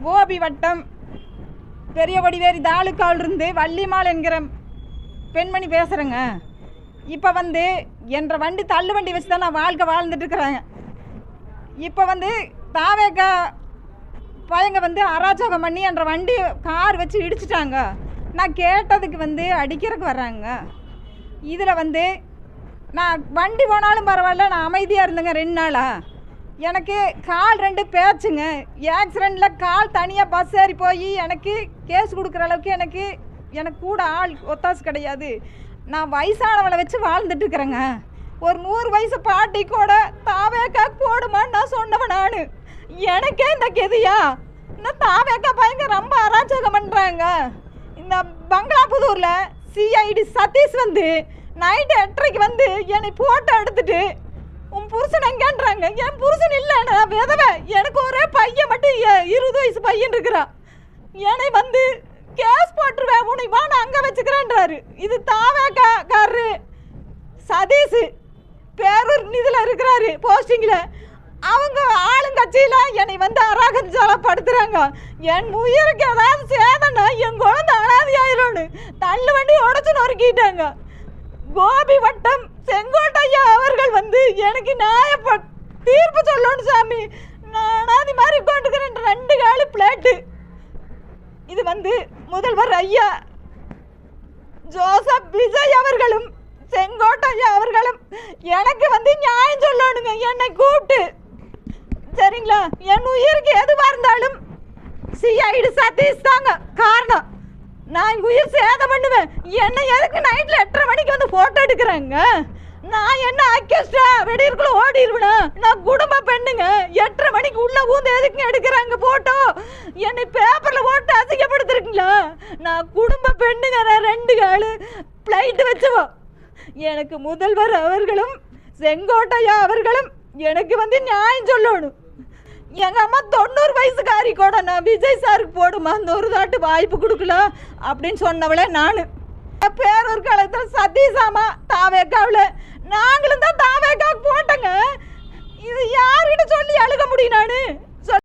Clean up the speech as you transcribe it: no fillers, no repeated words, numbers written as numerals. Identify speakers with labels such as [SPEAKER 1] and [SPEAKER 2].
[SPEAKER 1] கோபி வட்டம் பெரியவடிவேரி தாலுக்காவில் இருந்து வள்ளிமால் என்கிற பெண்மணி பேசுகிறேங்க. இப்போ என்ற வண்டி தள்ளு வண்டி வச்சு தான் நான் வாழ்க்கை வாழ்ந்துட்டுருக்குறேன். இப்போ தாவேக்கா பையங்க அராஜகம் பண்ணி என்ற வண்டி கார் வச்சு இடிச்சிட்டாங்க. நான் கேட்டதுக்கு அடிக்கிறதுக்கு வர்றாங்க. இதில் நான் வண்டி போனாலும் பரவாயில்ல, நான் அமைதியாக இருந்தேங்க 2 நாளாக. எனக்கு கால் 2 பேச்சுங்க. ஆக்சிடெண்ட்டில் கால் தனியாக பஸ் ஏறி போய் எனக்கு கேஸ் கொடுக்குற அளவுக்கு எனக்கு கூட ஆள் ஒத்தாசு கிடையாது. நான் வயசானவளை வச்சு வாழ்ந்துட்டுருக்குறேங்க. ஒரு 100 வயசு பாட்டி கூட தாவேக்கா போடுமான்னு நான் சொன்னவன். நான் எனக்கே இந்த கெதியா? இன்னும் தாவேக்கா பையங்க ரொம்ப அராஜகம் பண்ணுறாங்க. இந்த பங்களாபுதூரில் சிஐடி சதீஷ் நைட்டு 8:30க்கு என்னை ஃபோட்டோ எடுத்துட்டு உன் புருஷன் எங்கேன்றாங்க. என் புருஷன் இல்லை, நான் விதவை. எனக்கு ஒரே பையன் மட்டும் 20 வயசு பையன் இருக்கிறான். என்னை கேஸ் போட்டுருவேன், உன்னை வா நான் அங்கே வச்சுக்கிறேன்றாரு. இது தாவேக்காரரு சதீஷ் பேரூர் இதில் இருக்கிறாரு போஸ்டிங்கில். அவங்க ஆளுங்கட்சியில் என்னை அராகஞ்சாலப்படுத்துகிறாங்க. என் உயிருக்கு ஏதாவது சேதம்னா என் குழந்தை அனாதையாயிரோன்னு தள்ளு வண்டி உடச்சு நொறுக்கிட்டாங்க. கோபி வட்டம் செங்கோட்டையா அவர்கள் எனக்கு தீர்ப்பு சொல்லணும் சாமி. நான் அனாதி மாதிரி கொண்டுக்கிறேன் 2 காலு பிளேட்டு. இது முதல்வர் ஐயா ஜோசப் விஜய் அவர்களும் செங்கோட்டையா அவர்களும் எனக்கு நியாயம் சொல்லணுங்க. என்னை கூப்பிட்டு சரிங்களா? என் உயிருக்கு எதுவாக இருந்தாலும் சிஐடி சதீஷ் தாங்க காரணம். நான் உயிர் சேதம் பண்ணுவேன். என்னை எதுக்கு நைட்டில் 8:30 மணிக்கு ஃபோட்டோ எடுக்கிறேங்க? நான் என்ன ஆக்கிஸ்டா வெடியிருக்குள்ள ஓடிடுவேனா? நான் குடும்ப பெண்ணுங்க. 8:30 மணிக்கு உள்ள ஊந்து எதுக்குங்க எடுக்கிறாங்க ஃபோட்டோ? என்னை பேப்பரில் போட்டு அசிங்கப்படுத்துருக்கீங்களா? நான் குடும்ப பெண்ணுங்க. நான் 2 காலு ஃப்ளைட்டு வச்சுவோம். எனக்கு முதல்வர் அவர்களும் செங்கோட்டையா அவர்களும் எனக்கு நியாயம் சொல்லணும். எங்கள் அம்மா 90 வயசுக்காரி கூட நான் விஜய் சாருக்கு போடுமா அந்த ஒரு தாட்டு வாய்ப்பு கொடுக்கல அப்படின்னு சொன்னவளே நான். பேரூர் காலத்தில் சதீஷாமா தாவேக்காவில் நாங்களும் தான் தாவேக்காவுக்கு போட்டேங்க. இது யாருக்கிட்ட சொல்லி அழுக முடியும்? நான்